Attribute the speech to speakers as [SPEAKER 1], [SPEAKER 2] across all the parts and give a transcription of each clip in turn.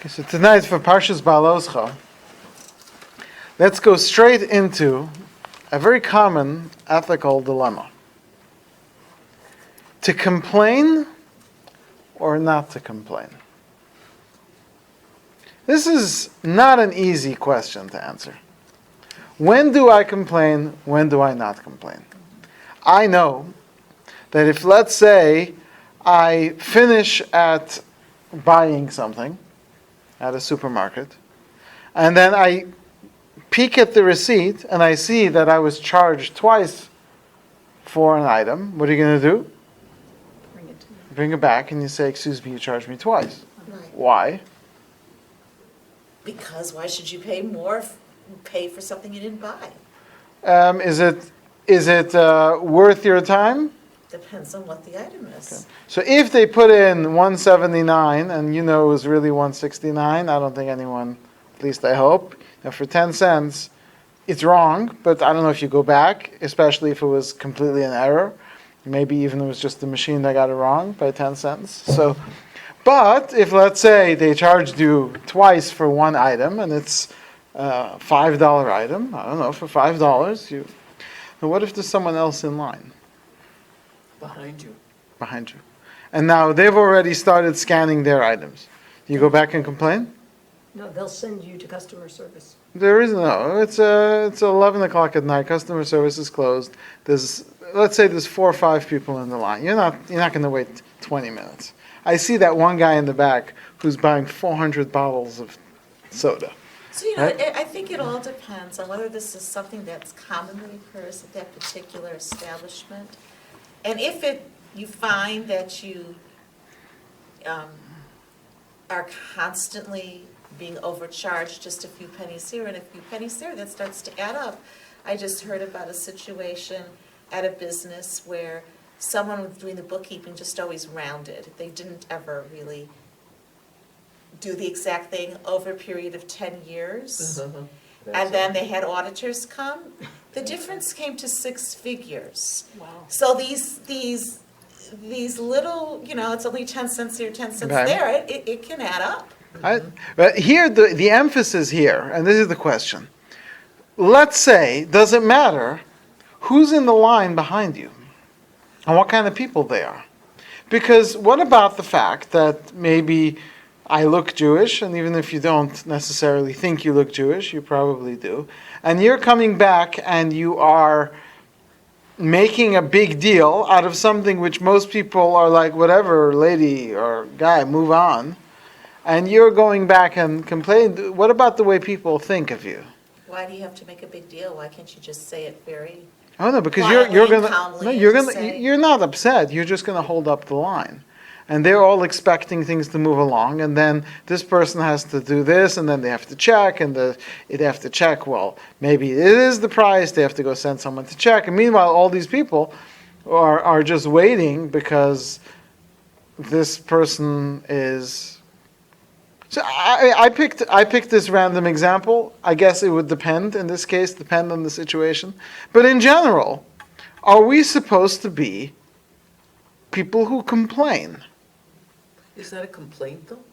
[SPEAKER 1] Okay, so tonight for Parshas Behaloscha, let's go straight into a very common ethical dilemma. To complain or not to complain? This is not an easy question to answer. When do I complain? When do I not complain? I know that if, let's say, I finish at buying something at a supermarket, and then I peek at the receipt and I see that I was charged twice for an item, what are you going to do? Bring it back and you say, excuse me, you charged me twice.
[SPEAKER 2] Right.
[SPEAKER 1] Why?
[SPEAKER 2] Because why should you pay for something you didn't buy?
[SPEAKER 1] Is it worth your time?
[SPEAKER 2] Depends on what the item is.
[SPEAKER 1] Okay. So if they put in 179 and you know it was really 169, I don't think anyone, at least I hope, for 10 cents, it's wrong, but I don't know if you go back, especially if it was completely an error. Maybe even it was just the machine that got it wrong by 10 cents. So, but if, let's say, they charged you twice for one item and it's a $5 item, I don't know, for $5, now what if there's someone else in line?
[SPEAKER 3] Behind you.
[SPEAKER 1] And now they've already started scanning their items. You go back and complain?
[SPEAKER 4] No, they'll send you to customer service.
[SPEAKER 1] There is no. It's 11 o'clock at night. Customer service is closed. Let's say there's 4 or 5 people in the line. You're not going to wait 20 minutes. I see that one guy in the back who's buying 400 bottles of soda.
[SPEAKER 2] So,
[SPEAKER 1] Right?
[SPEAKER 2] I think it all depends on whether this is something that's commonly occurs at that particular establishment. And if you find that you are constantly being overcharged just a few pennies here and a few pennies there, that starts to add up. I just heard about a situation at a business where someone was doing the bookkeeping just always rounded. They didn't ever really do the exact thing over a period of 10 years. And then they had auditors come. The difference came to 6 figures.
[SPEAKER 4] Wow.
[SPEAKER 2] So these little, it's only 10 cents here, 10 cents
[SPEAKER 1] Okay.
[SPEAKER 2] there. It can add up.
[SPEAKER 1] But here, the emphasis here, and this is the question. Let's say, does it matter who's in the line behind you and what kind of people they are? Because what about the fact that maybe I look Jewish, and even if you don't necessarily think you look Jewish, you probably do, and you're coming back and you are making a big deal out of something which most people are like, whatever, lady or guy, move on, and you're going back and complaining. What about the way people think of you?
[SPEAKER 2] Why do you have to make a big deal? Why can't you just say it very
[SPEAKER 1] Oh no, because
[SPEAKER 2] quietly
[SPEAKER 1] you're
[SPEAKER 2] and
[SPEAKER 1] gonna
[SPEAKER 2] calmly
[SPEAKER 1] no,
[SPEAKER 2] and
[SPEAKER 1] you're
[SPEAKER 2] just
[SPEAKER 1] gonna
[SPEAKER 2] say-
[SPEAKER 1] you're not upset. You're just gonna hold up the line, and they're all expecting things to move along. And then this person has to do this, and then they have to check, and they have to check. Well, maybe it is the price. They have to go send someone to check, and meanwhile, all these people are just waiting because this person is. So I picked this random example. I guess it would depend in this case, depend on the situation. But in general, are we supposed to be people who complain?
[SPEAKER 3] Is that a complaint, though?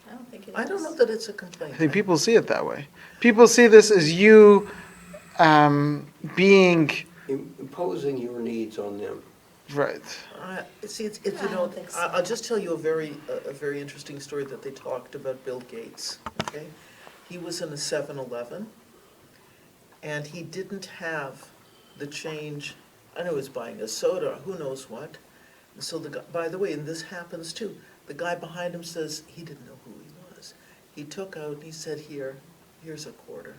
[SPEAKER 2] I don't think it is.
[SPEAKER 3] I don't know that it's a complaint.
[SPEAKER 1] I think people see it that way. People see this as you being
[SPEAKER 5] Imposing your needs on them.
[SPEAKER 1] right.
[SPEAKER 3] See, it's
[SPEAKER 2] I don't think so.
[SPEAKER 3] I'll just tell you a very interesting story that they talked about Bill Gates, okay? He was in a 7-Eleven, and he didn't have the change. I know he was buying a soda, who knows what. And so the guy, by the way, and this happens too, the guy behind him says he didn't know who he was. He took out, he said, here's a quarter.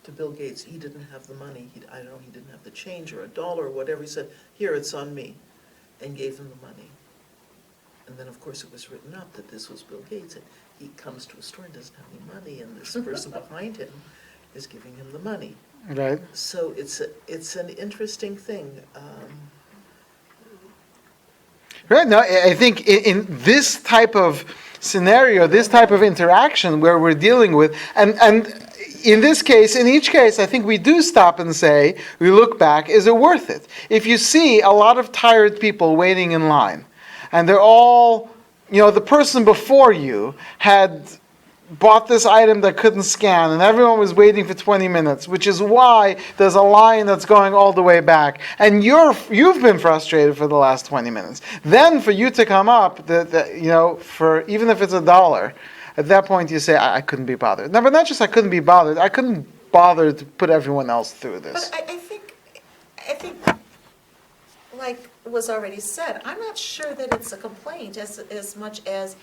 [SPEAKER 3] To Bill Gates, he didn't have the money. I don't know, he didn't have the change or $1 or whatever. He said, here, it's on me, and gave him the money. And then, of course, it was written up that this was Bill Gates. And he comes to a store and doesn't have any money, and this person behind him is giving him the money.
[SPEAKER 1] Right.
[SPEAKER 3] So it's an interesting thing.
[SPEAKER 1] Right. No, I think in this type of scenario, this type of interaction where we're dealing with, and in this case, in each case, I think we do stop and say, we look back, is it worth it? If you see a lot of tired people waiting in line, and they're all the person before you had bought this item that couldn't scan, and everyone was waiting for 20 minutes, which is why there's a line that's going all the way back, and you've been frustrated for the last 20 minutes. Then for you to come up, for even if it's $1, at that point you say, I couldn't be bothered. No, but not just I couldn't be bothered, I couldn't bother to put everyone else through this.
[SPEAKER 2] But I think, like was already said, I'm not sure that it's a complaint as much as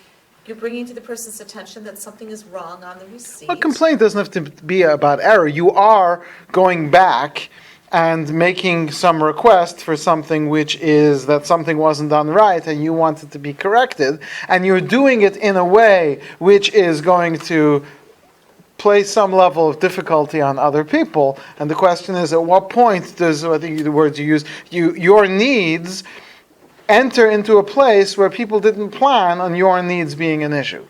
[SPEAKER 2] you're bringing to the person's attention that something is wrong on the receipt.
[SPEAKER 1] A complaint doesn't have to be about error. You are going back and making some request for something which is that something wasn't done right and you want it to be corrected, and you're doing it in a way which is going to place some level of difficulty on other people. And the question is, at what point does, I think the words you use, your needs enter into a place where people didn't plan on your needs being an issue?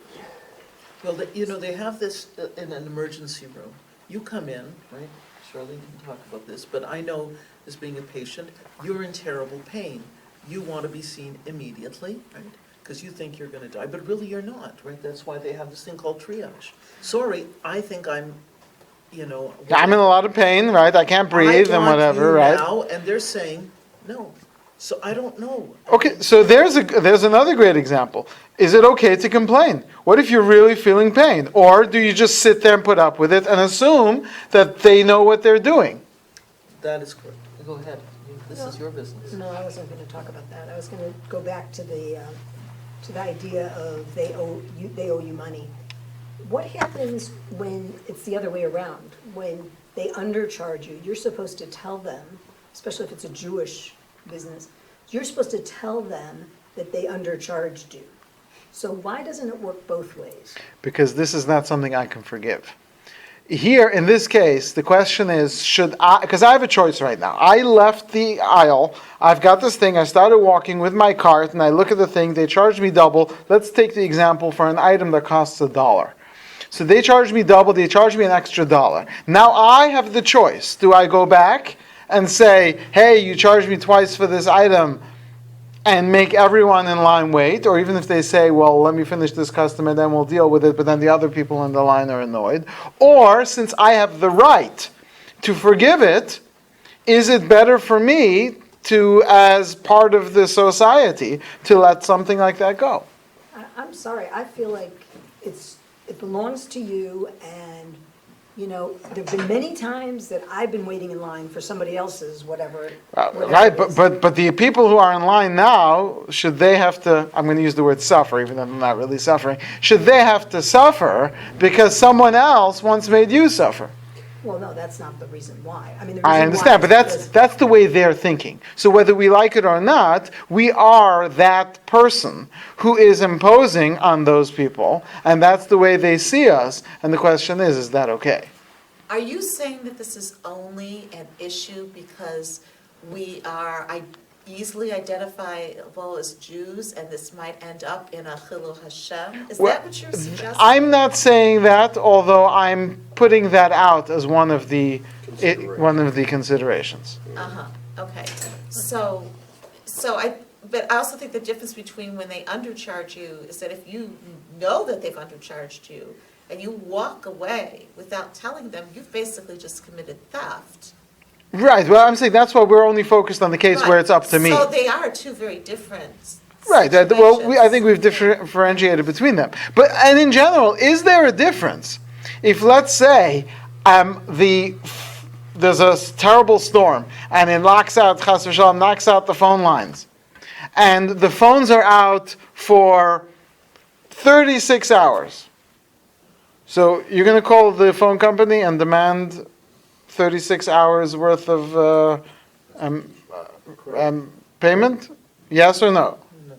[SPEAKER 3] Well, they have this in an emergency room. You come in, right? Shirley can talk about this, but I know as being a patient, you're in terrible pain. You want to be seen immediately, right? Because you think you're going to die, but really you're not, right? That's why they have this thing called triage. Sorry, I think I'm in a lot of pain, right? I can't breathe and whatever, right? Now, and they're saying no. So I don't know.
[SPEAKER 1] Okay, so there's another great example. Is it okay to complain? What if you're really feeling pain? Or do you just sit there and put up with it and assume that they know what they're doing?
[SPEAKER 3] That is correct. Go ahead. This is your business.
[SPEAKER 4] No, I wasn't going to talk about that. I was going to go back to the idea of they owe you money. What happens when it's the other way around? When they undercharge you, you're supposed to tell them, especially if it's a Jewish business, you're supposed to tell them that they undercharged you. So why doesn't it work both ways?
[SPEAKER 1] Because this is not something I can forgive. Here, in this case, the question is, should I, because I have a choice right now. I left the aisle, I've got this thing, I started walking with my cart, and I look at the thing, they charged me double. Let's take the example for an item that costs $1. So they charged me double, they charged me an extra $1. Now I have the choice. Do I go back and say, hey, you charged me twice for this item, and make everyone in line wait? Or even if they say, well, let me finish this customer, then we'll deal with it, but then the other people in the line are annoyed. Or, since I have the right to forgive it, is it better for me to, as part of the society, to let something like that go?
[SPEAKER 4] I'm sorry, I feel like it belongs to you, and there have been many times that I've been waiting in line for somebody else's whatever
[SPEAKER 1] right,
[SPEAKER 4] it is.
[SPEAKER 1] but the people who are in line now, should they have to, I'm going to use the word suffer, even though I'm not really suffering, should they have to suffer because someone else once made you suffer?
[SPEAKER 4] Well, no, that's not the reason why. I mean, the reason
[SPEAKER 1] I understand,
[SPEAKER 4] why
[SPEAKER 1] but
[SPEAKER 4] is
[SPEAKER 1] that's the way they're thinking. So whether we like it or not, we are that person who is imposing on those people, and that's the way they see us. And the question is that okay?
[SPEAKER 2] Are you saying that this is only an issue because we are easily identifiable as Jews, and this might end up in a Chilul Hashem? Is that what you're suggesting?
[SPEAKER 1] I'm not saying that, although I'm putting that out as one of the considerations.
[SPEAKER 2] Okay. But I also think the difference between when they undercharge you is that if you know that they've undercharged you and you walk away without telling them, you've basically just committed theft.
[SPEAKER 1] Right. Well, I'm saying that's why we're only focused on the case where it's up to me.
[SPEAKER 2] So they are two very different
[SPEAKER 1] right.
[SPEAKER 2] situations.
[SPEAKER 1] I think we've differentiated between them. And in general, is there a difference? If, let's say, there's a terrible storm and it knocks out the phone lines, and the phones are out for 36 hours. So you're going to call the phone company and demand 36 hours worth of payment? Yes or no?
[SPEAKER 3] No.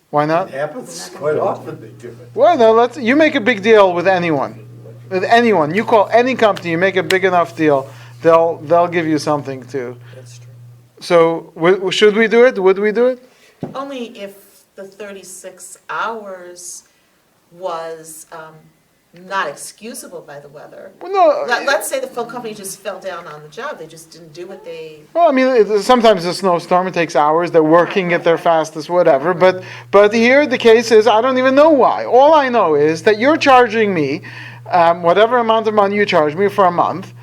[SPEAKER 1] Why not?
[SPEAKER 6] It happens quite often, they do it.
[SPEAKER 1] Well, no, you make a big deal with anyone. With anyone. You call any company, you make a big enough deal, they'll give you something too.
[SPEAKER 3] That's true.
[SPEAKER 1] So should we do it? Would we do it?
[SPEAKER 2] Only if the 36 hours was not excusable by the weather.
[SPEAKER 1] Well, no,
[SPEAKER 2] Let's say the phone company just fell down on the job, they just didn't do what they,
[SPEAKER 1] well, I mean, sometimes a snowstorm, it takes hours, they're working at their fastest, whatever, but here the case is, I don't even know why. All I know is that you're charging me, whatever amount of money you charge me for a month,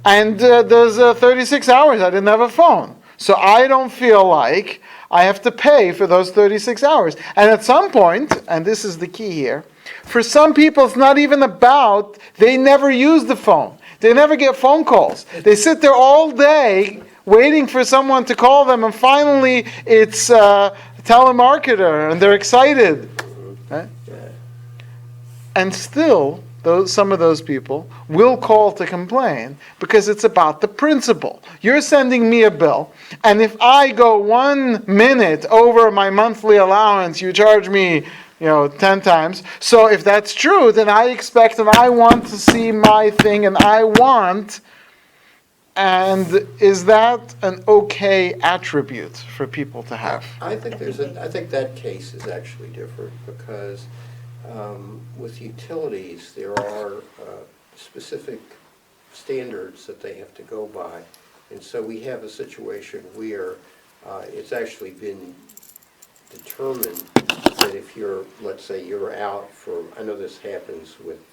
[SPEAKER 1] and there's 36 hours I didn't have a phone. So I don't feel like I have to pay for those 36 hours. And at some point, and this is the key here, for some people it's not even about, they never use the phone. They never get phone calls. They sit there all day waiting for someone to call them, and finally it's a telemarketer, and they're excited. Right? And still, some of those people will call to complain because it's about the principle. You're sending me a bill, and if I go 1 minute over my monthly allowance, you charge me 10 times. So if that's true, then I expect and I want to see my thing, and I want. And is that an okay attribute for people to have?
[SPEAKER 5] I think I think that case is actually different because with utilities, there are specific standards that they have to go by. And so we have a situation where it's actually been determined that if let's say you're out for, I know this happens with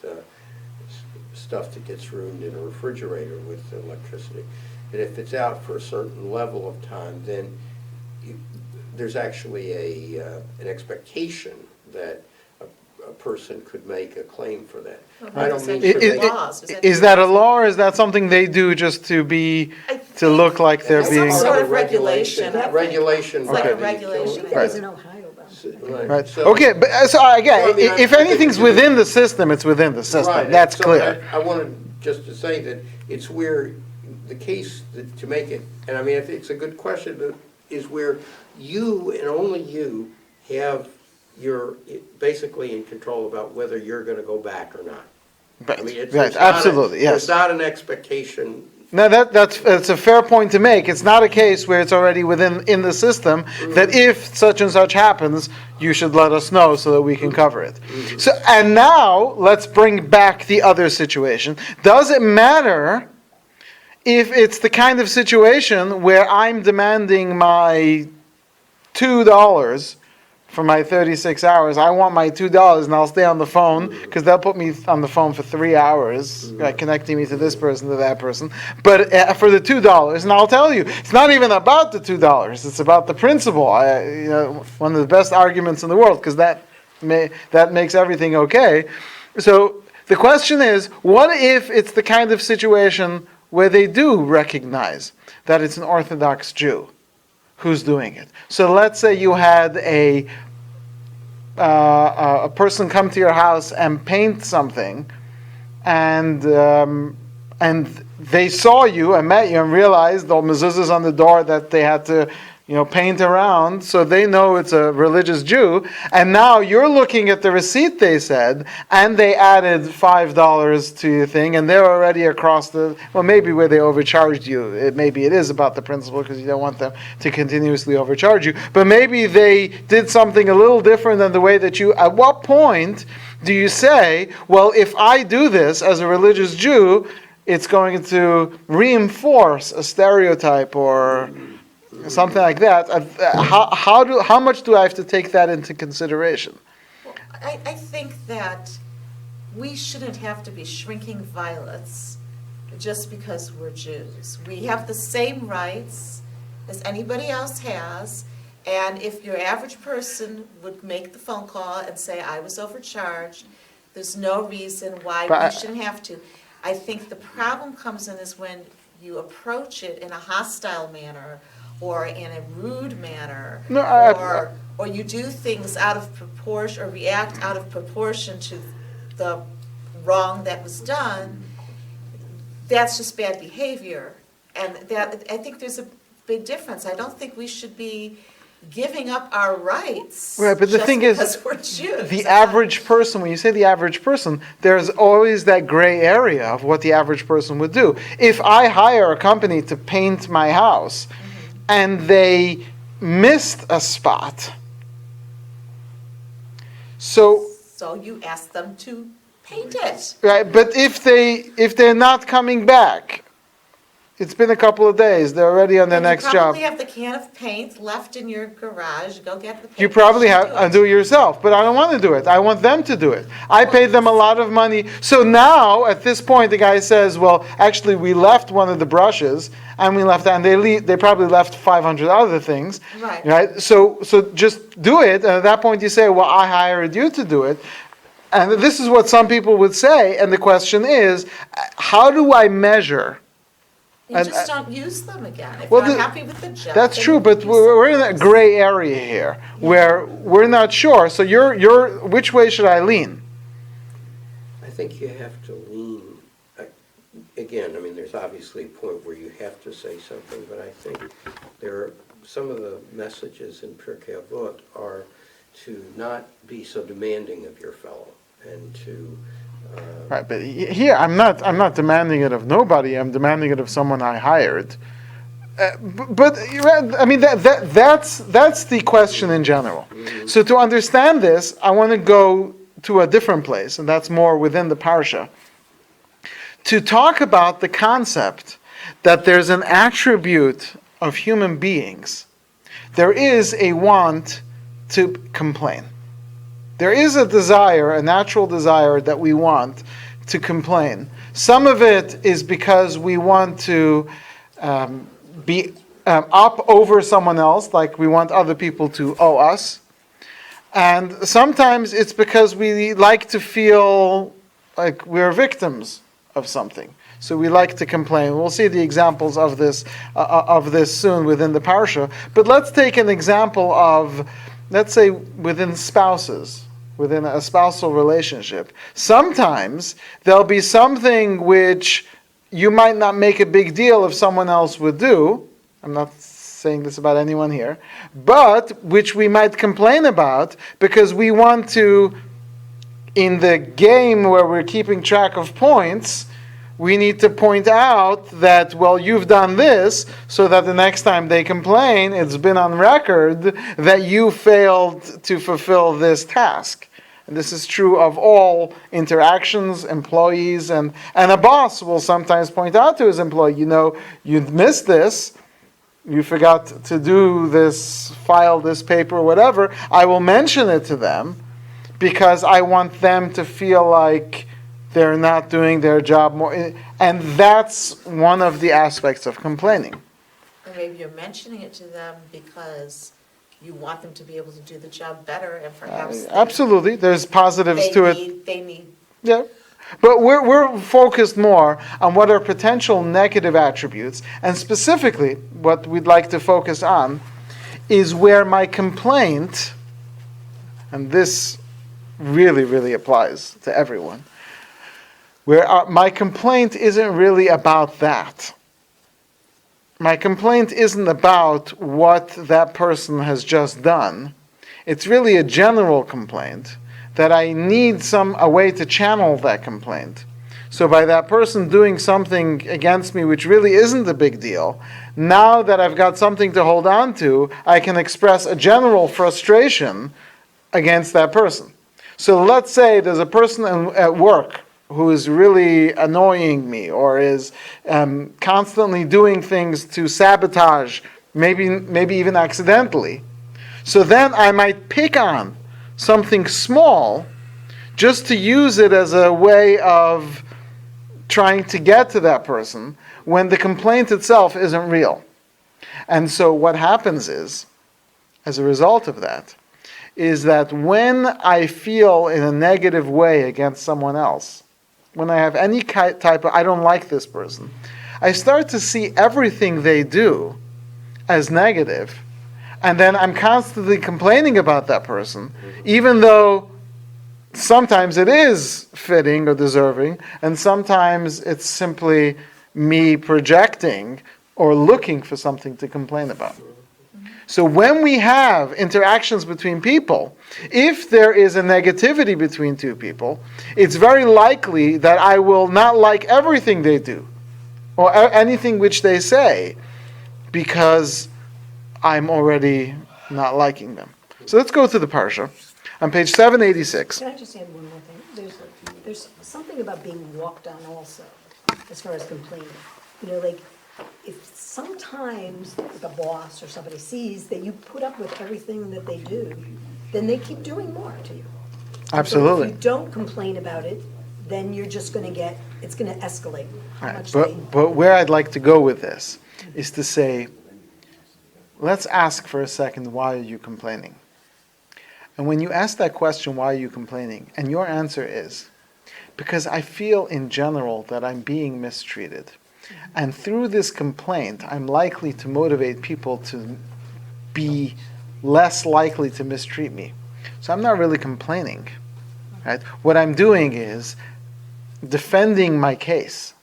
[SPEAKER 5] stuff that gets ruined in a refrigerator with electricity, that if it's out for a certain level of time, then there's actually an expectation that a person could make a claim for that. I don't mean
[SPEAKER 1] Is that a law, or is that something they do just to look like they're
[SPEAKER 2] Some
[SPEAKER 1] being?
[SPEAKER 2] sort of regulation.
[SPEAKER 5] Regulation.
[SPEAKER 2] It's like
[SPEAKER 5] by
[SPEAKER 2] a
[SPEAKER 5] the
[SPEAKER 2] regulation.
[SPEAKER 5] utility.
[SPEAKER 4] That was in Ohio, though.
[SPEAKER 1] Right.
[SPEAKER 5] So-
[SPEAKER 1] Okay, but so again,
[SPEAKER 5] Well, I mean,
[SPEAKER 1] if
[SPEAKER 5] I think
[SPEAKER 1] anything's
[SPEAKER 5] it's-
[SPEAKER 1] within the system, it's within the system.
[SPEAKER 5] Right,
[SPEAKER 1] That's
[SPEAKER 5] so
[SPEAKER 1] clear.
[SPEAKER 5] I wanted just to say that it's where the case to make it, and I mean, it's a good question, is where you and only you you're basically in control about whether you're going to go back or not.
[SPEAKER 1] Right,
[SPEAKER 5] I mean, it's
[SPEAKER 1] right,
[SPEAKER 5] not a-
[SPEAKER 1] absolutely, yes.
[SPEAKER 5] It's not an expectation.
[SPEAKER 1] No, that's a fair point to make. It's not a case where it's already in the system that if such and such happens, you should let us know so that we can cover it. So, and now let's bring back the other situation. Does it matter if it's the kind of situation where I'm demanding my $2 for my 36 hours? I want my $2 and I'll stay on the phone because they'll put me on the phone for 3 hours, connecting me to this person, to that person. But for the $2, and I'll tell you, it's not even about the $2. It's about the principle. One of the best arguments in the world, because that makes everything okay. So the question is, what if it's the kind of situation where they do recognize that it's an Orthodox Jew who's doing it? So let's say you had a person come to your house and paint something, and they saw you and met you and realized the mezuzahs on the door that they had to paint around, so they know it's a religious Jew, and now you're looking at the receipt they said, and they added $5 to your thing, and they're already across maybe where they overcharged you. Maybe it is about the principle because you don't want them to continuously overcharge you, but maybe they did something a little different than the way that you, at what point do you say, well, if I do this as a religious Jew, it's going to reinforce a stereotype or something like that? How much do I have to take that into consideration?
[SPEAKER 2] Well, I think that we shouldn't have to be shrinking violets just because we're Jews. We have the same rights as anybody else has, and if your average person would make the phone call and say, I was overcharged, there's no reason why we shouldn't have to. I think the problem comes in is when you approach it in a hostile manner, or in a rude manner, or you do things out of proportion, or react out of proportion to the wrong that was done. That's just bad behavior, and that I think there's a big difference. I don't think we should be giving up our rights.
[SPEAKER 1] Right, but the thing is,
[SPEAKER 2] because we're Jews.
[SPEAKER 1] the average person, when you say the average person, there's always that gray area of what the average person would do. If I hire a company to paint my house, and they missed a spot, so
[SPEAKER 2] you ask them to paint it.
[SPEAKER 1] Right, but if they're not coming back, it's been a couple of days, they're already on their next
[SPEAKER 2] You
[SPEAKER 1] job.
[SPEAKER 2] probably have the can of paint left in your garage, go get the paint.
[SPEAKER 1] You probably
[SPEAKER 2] brush
[SPEAKER 1] have
[SPEAKER 2] and
[SPEAKER 1] do it yourself, but I don't want to do it. I want them to do it. I paid them a lot of money. So now, at this point, the guy says, "Well, actually, we left one of the brushes, and we left, and they probably left 500 other things,
[SPEAKER 2] Right.
[SPEAKER 1] Right? So just do it." And at that point, you say, "Well, I hired you to do it." And this is what some people would say. And the question is, how do I measure?
[SPEAKER 2] You
[SPEAKER 1] And-
[SPEAKER 2] just don't use them again. If
[SPEAKER 1] Well,
[SPEAKER 2] you're
[SPEAKER 1] the-
[SPEAKER 2] happy with the job.
[SPEAKER 1] That's
[SPEAKER 2] then
[SPEAKER 1] true,
[SPEAKER 2] you
[SPEAKER 1] but
[SPEAKER 2] use
[SPEAKER 1] we're in
[SPEAKER 2] them.
[SPEAKER 1] a gray area here where we're not sure. So you're which way should I lean?
[SPEAKER 5] I think you have to lean, again, I mean, there's obviously a point where you have to say something, but I think there are, some of the messages in Pirkei Avot are to not be so demanding of your fellow, and to,
[SPEAKER 1] Right, but here I'm not demanding it of nobody. I'm demanding it of someone I hired. But I mean that's the question in general. So to understand this, I want to go to a different place, and that's more within the parsha. To talk about the concept that there's an attribute of human beings, there is a want to complain. There is a desire, a natural desire that we want to complain. Some of it is because we want to be up over someone else, like we want other people to owe us. And sometimes it's because we like to feel like we're victims of something. So we like to complain. We'll see the examples of this soon within the parsha. But let's take an example of, let's say, within spouses, within a spousal relationship. Sometimes there'll be something which you might not make a big deal if someone else would do. I'm not saying this about anyone here, but which we might complain about because we want to, in the game where we're keeping track of points, we need to point out that, well, you've done this, so that the next time they complain, it's been on record that you failed to fulfill this task. And this is true of all interactions, employees, and a boss will sometimes point out to his employee, you missed this, you forgot to do this, file this paper, whatever. I will mention it to them because I want them to feel like they're not doing their job more. And that's one of the aspects of complaining.
[SPEAKER 2] Or maybe you're mentioning it to them because you want them to be able to do the job better, and perhaps
[SPEAKER 1] Absolutely. There's positives to it.
[SPEAKER 2] They need.
[SPEAKER 1] Yeah. But we're focused more on what are potential negative attributes. And specifically, what we'd like to focus on is where my complaint, and this really, really applies to everyone, where my complaint isn't really about that. My complaint isn't about what that person has just done. It's really a general complaint that I need a way to channel that complaint. So by that person doing something against me which really isn't a big deal, now that I've got something to hold on to, I can express a general frustration against that person. So let's say there's a person at work who is really annoying me or is constantly doing things to sabotage, maybe even accidentally. So then I might pick on something small just to use it as a way of trying to get to that person when the complaint itself isn't real. And so what happens is, as a result of that, is that when I feel in a negative way against someone else, when I have any type of, I don't like this person, I start to see everything they do as negative, and then I'm constantly complaining about that person, even though sometimes it is fitting or deserving, and sometimes it's simply me projecting or looking for something to complain about. So when we have interactions between people, if there is a negativity between two people, it's very likely that I will not like everything they do or anything which they say because I'm already not liking them. So let's go to the parsha. On page 786.
[SPEAKER 4] Can I just add one more thing? There's something about being walked on also, as far as complaining. You know, like, if sometimes like a boss or somebody sees that you put up with everything that they do, then they keep doing more to you.
[SPEAKER 1] Absolutely.
[SPEAKER 4] So if you don't complain about it, then you're just gonna it's gonna escalate. How
[SPEAKER 1] Right,
[SPEAKER 4] much they,
[SPEAKER 1] but where I'd like to go with this is to say, let's ask for a second, why are you complaining? And when you ask that question, why are you complaining? And your answer is, because I feel in general that I'm being mistreated. And through this complaint, I'm likely to motivate people to be less likely to mistreat me. So I'm not really complaining. Right? What I'm doing is defending my case.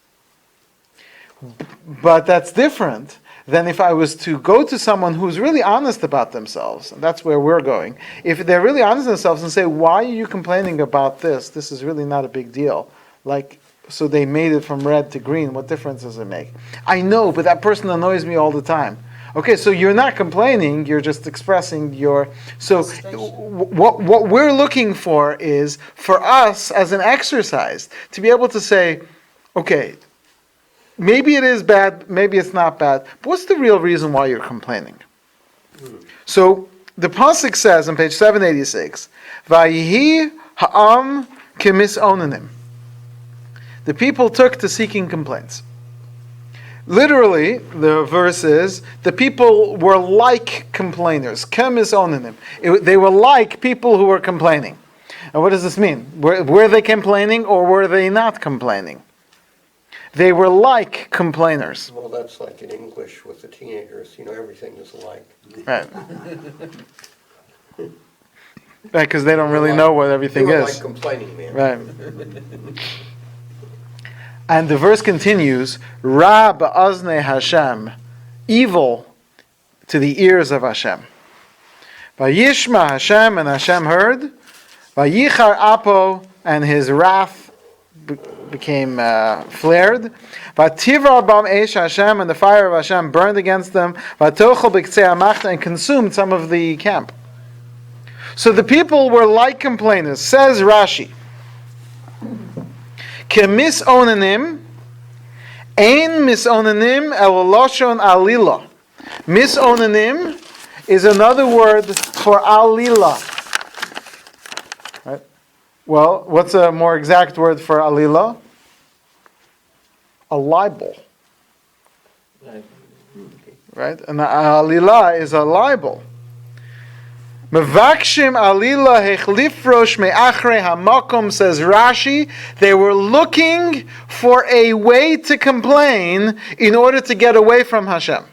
[SPEAKER 1] But that's different than if I was to go to someone who's really honest about themselves, and that's where we're going. If they're really honest themselves and say, why are you complaining about this? This is really not a big deal. Like, so they made it from red to green. What difference does it make? I know, but that person annoys me all the time. Okay, so you're not complaining, you're just expressing your... So what we're looking for is, for us as an exercise, to be able to say, okay, maybe it is bad, maybe it's not bad, but what's the real reason why you're complaining? So the pasuk says on page 786, Vayihi ha'am kemis'onanim. The people took to seeking complaints. Literally, the verse is, the people were like complainers. Kemis'onanim. They were like people who were complaining. And what does this mean? Were they complaining or were they not complaining? They were like complainers.
[SPEAKER 5] Well, that's like in English with the teenagers, everything is like.
[SPEAKER 1] Right. Right, because they don't really know what everything
[SPEAKER 5] They were
[SPEAKER 1] is.
[SPEAKER 5] like complaining, man.
[SPEAKER 1] Right. And the verse continues, Ra ba'aznei Hashem, evil to the ears of Hashem. Vayishma Hashem, and Hashem heard. Vayichar apo, and his wrath became flared. Vativar bam eish Hashem, and the fire of Hashem burned against them. Vatochel b'ktzei hamachta, and consumed some of the camp. So the people were like complainers, says Rashi. Kemis'onanim, ein mis'onanim el loshon alila. Mis'onanim is another word for alila. Right? Well, what's a more exact word for alila? A libel. Right? And alila is a libel. Mevakshim alila hechlifrosh me'achrei hamakom, says Rashi. They were looking for a way to complain in order to get away from Hashem.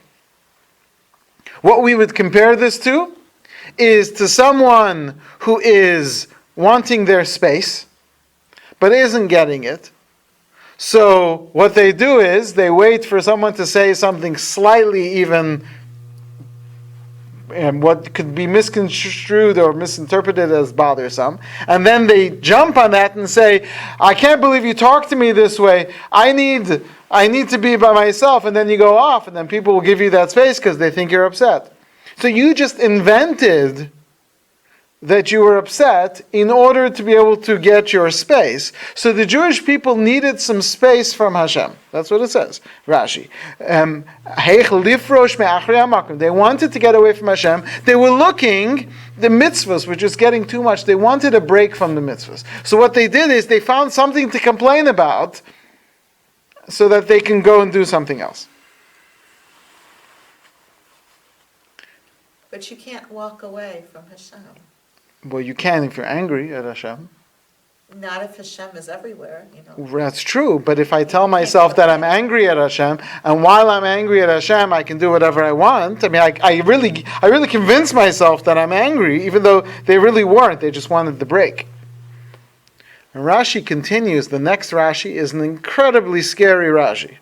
[SPEAKER 1] What we would compare this to is to someone who is wanting their space, but isn't getting it. So what they do is they wait for someone to say something slightly even and what could be misconstrued or misinterpreted as bothersome, and then they jump on that and say, I can't believe you talk to me this way, I need to be by myself, and then you go off, and then people will give you that space because they think you're upset. So you just invented that you were upset in order to be able to get your space. So the Jewish people needed some space from Hashem. That's what it says, Rashi. They wanted to get away from Hashem. They were looking, the mitzvahs were just getting too much. They wanted a break from the mitzvahs. So what they did is they found something to complain about so that they can go and do something else.
[SPEAKER 2] But you can't walk away from Hashem.
[SPEAKER 1] Well, you can if you're angry at Hashem.
[SPEAKER 2] Not if Hashem is everywhere,
[SPEAKER 1] That's true, but if I tell myself that I'm angry at Hashem, and while I'm angry at Hashem, I can do whatever I want. I mean, I really convince myself that I'm angry, even though they really weren't. They just wanted the break. And Rashi continues. The next Rashi is an incredibly scary Rashi.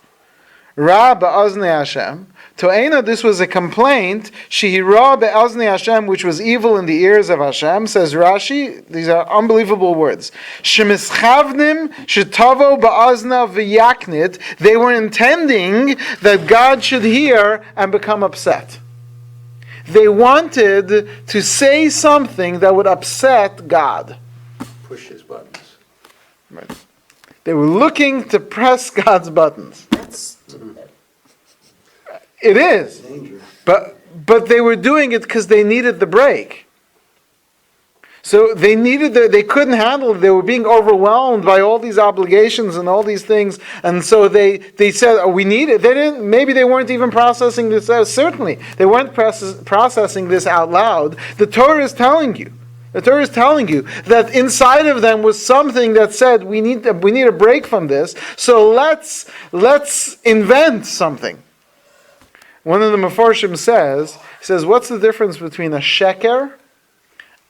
[SPEAKER 1] Ra ba'aznei Hashem. To'ena, this was a complaint. Shehira be'aznei Hashem, which was evil in the ears of Hashem. Says Rashi, these are unbelievable words. Shemischavnim shetavo ba'azna v'yaknit. They were intending that God should hear and become upset. They wanted to say something that would upset God.
[SPEAKER 5] Push his buttons.
[SPEAKER 1] Right. They were looking to press God's buttons.
[SPEAKER 2] That's stupid.
[SPEAKER 1] It is.
[SPEAKER 6] Dangerous.
[SPEAKER 1] But they were doing it because they needed the break. So they they couldn't handle it. They were being overwhelmed by all these obligations and all these things. And so they said, oh, we need it. Maybe they weren't even processing this out. Certainly, they weren't processing this out loud. The Torah is telling you. The Torah is telling you that inside of them was something that said, we need a break from this. So let's invent something. One of the Mefarshim says, what's the difference between a sheker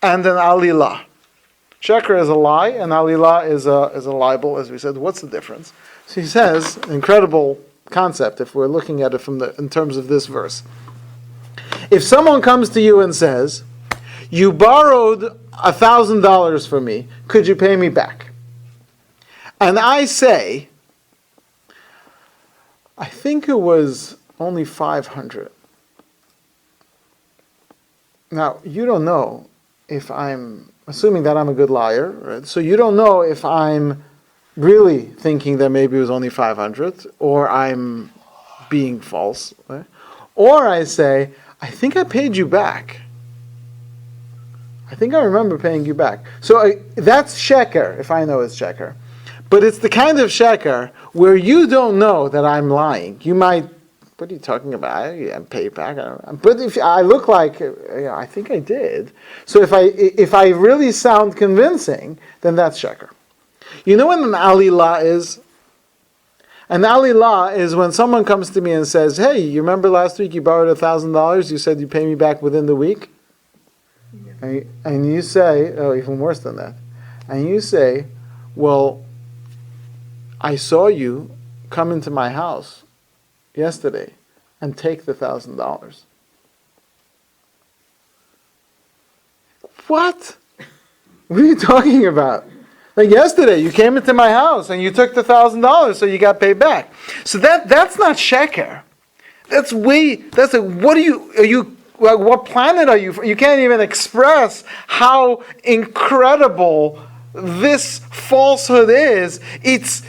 [SPEAKER 1] and an alilah? Sheker is a lie, and alilah is a libel, as we said. What's the difference? So he says, an incredible concept if we're looking at it in terms of this verse. If someone comes to you and says, you borrowed $1,000 from me, could you pay me back? And I say, I think it was only 500. Now, you don't know if I'm assuming that I'm a good liar, right? So you don't know if I'm really thinking that maybe it was only 500, or I'm being false, right? Or I say, I think I paid you back. I think I remember paying you back. So that's sheker, if I know it's sheker. But it's the kind of sheker where you don't know that I'm lying. You might, what are you talking about? I pay you back. But if I look like, I think I did. So if I really sound convincing, then that's sheker. You know what an alilah is? An alilah is when someone comes to me and says, hey, you remember last week you borrowed $1,000? You said you pay me back within the week? And you say, oh, even worse than that. And you say, well, I saw you come into my house yesterday and take the $1,000. What? What are you talking about? Like yesterday, you came into my house and you took the $1,000, so you got paid back. So that's not sheker. What planet are you from? You can't even express how incredible this falsehood is. It's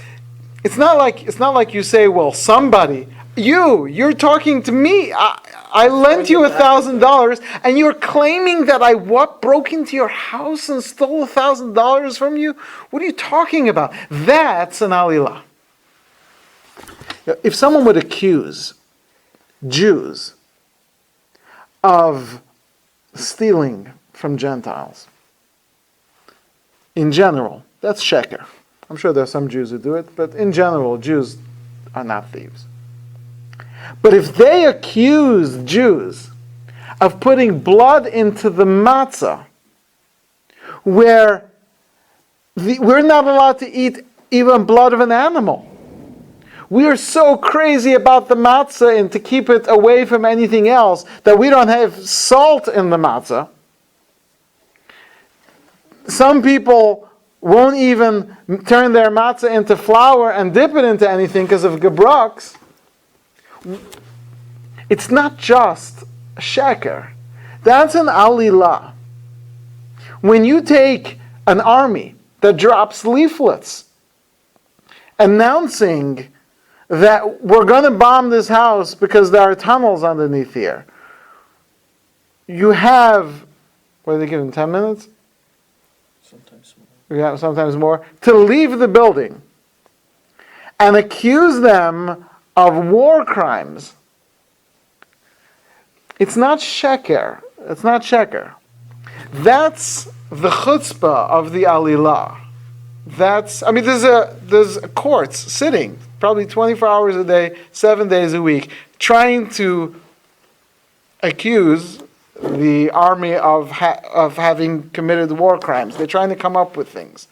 [SPEAKER 1] not like you say, well, somebody, you're talking to me. I lent you $1,000, and you're claiming that I broke into your house and stole $1,000 from you? What are you talking about? That's an alilah. If someone would accuse Jews of stealing from Gentiles, in general, that's sheker. I'm sure there are some Jews who do it, but in general, Jews are not thieves. But if they accuse Jews of putting blood into the matzah, where we're not allowed to eat even blood of an animal, we are so crazy about the matzah and to keep it away from anything else that we don't have salt in the matzah. Some people won't even turn their matzah into flour and dip it into anything because of gebraks. It's not just sheker. That's an alilah. When you take an army that drops leaflets announcing that we're going to bomb this house because there are tunnels underneath here, you have, what do they give them, 10 minutes?
[SPEAKER 3] Sometimes more.
[SPEAKER 1] Yeah, sometimes more, to leave the building and accuse them of war crimes. It's not sheker. It's not sheker. That's the chutzpah of the alilah. There's courts sitting probably 24 hours a day, 7 days a week, trying to accuse the army of having committed war crimes. They're trying to come up with things.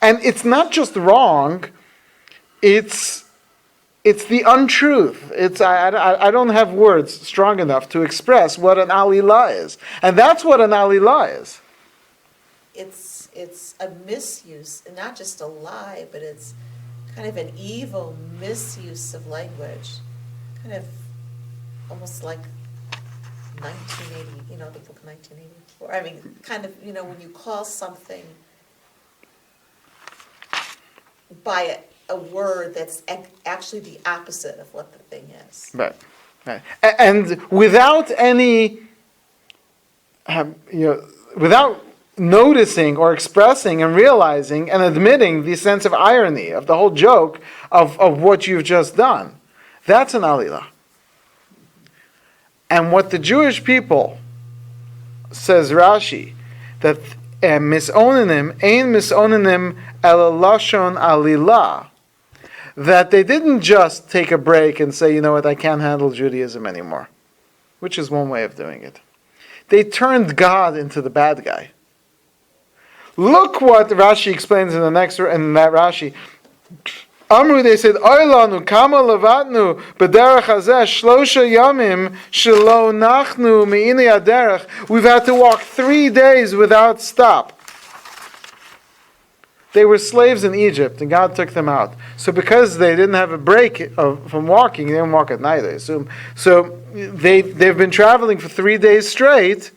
[SPEAKER 1] And it's not just wrong, it's the untruth. I don't have words strong enough to express what an alilah is. And that's what an alilah is.
[SPEAKER 2] It's a misuse, and not just a lie, but it's kind of an evil misuse of language. Kind of almost like 1980, the book 1984. I mean, kind of, when you call something by a word that's actually the opposite of what the thing is.
[SPEAKER 1] Right, right. And without any, without noticing or expressing and realizing and admitting the sense of irony of the whole joke of what you've just done. That's an alila. And what the Jewish people, says Rashi, that misonanim, ein misonanim el lashon alila, that they didn't just take a break and say, you know what, I can't handle Judaism anymore, which is one way of doing it. They turned God into the bad guy. Look what Rashi explains in that Rashi. Amru, they said, Oilanu, kama levatnu, b'derech hazeh, shlosha yamim, shelo nachnu, me'ini aderech. We've had to walk 3 days without stop. They were slaves in Egypt, and God took them out. So because they didn't have a break from walking, they didn't walk at night, I assume. So they've been traveling for 3 days straight.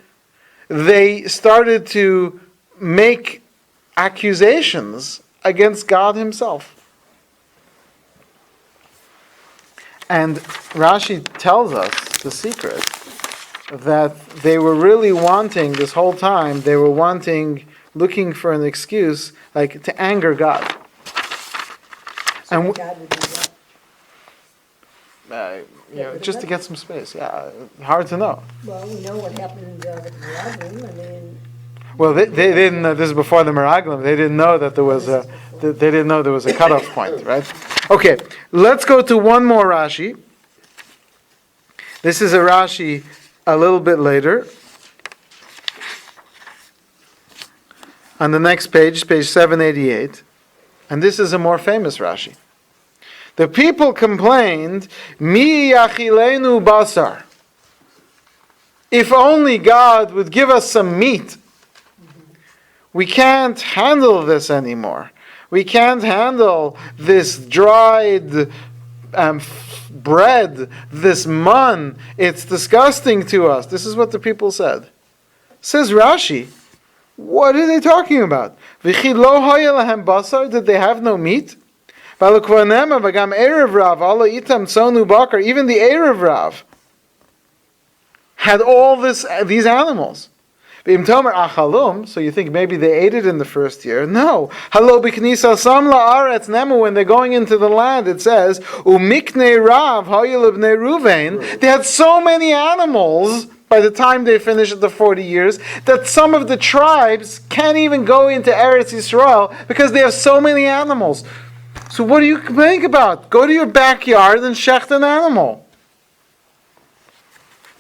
[SPEAKER 1] They started to make accusations against God himself. And Rashi tells us the secret that they were really wanting this whole time, looking for an excuse, like to anger God.
[SPEAKER 4] So
[SPEAKER 1] And
[SPEAKER 4] God would do that.
[SPEAKER 1] just to get some space. Yeah, hard to know.
[SPEAKER 4] Well, we know what happened with the Rabbi. I mean,
[SPEAKER 1] Well, they didn't. This is before the Meraglim. They didn't know that there was a. They didn't know there was a cutoff point, right? Okay, let's go to one more Rashi. This is a Rashi a little bit later. On the next page 788, and this is a more famous Rashi. The people complained, "Mi yachilenu basar." If only God would give us some meat. We can't handle this anymore. We can't handle this dried bread, this mun. It's disgusting to us. This is what the people said. Says Rashi, what are they talking about? V'chi lo haya lahem basar? Did they have no meat? Even the Erev Rav had all these animals. So you think maybe they ate it in the first year? No. When they're going into the land, it says, they had so many animals by the time they finished the 40 years that some of the tribes can't even go into Eretz Yisrael because they have so many animals. So what are you complaining about? Go to your backyard and shecht an animal.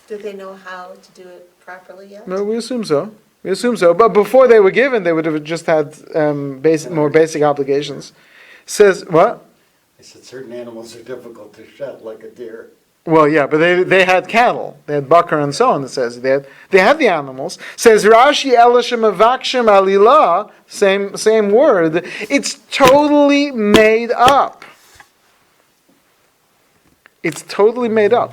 [SPEAKER 2] Did they know how to do it properly yet?
[SPEAKER 1] No, we assume so. But before they were given, they would have just had more basic obligations. Says, what?
[SPEAKER 6] I said certain animals are difficult to shed, like a deer.
[SPEAKER 1] Well, yeah, but they had cattle. They had bakar and so on, it says. They had the animals. Says Rashi, Elishim Avakshim Alila, same word. It's totally made up. It's totally made up.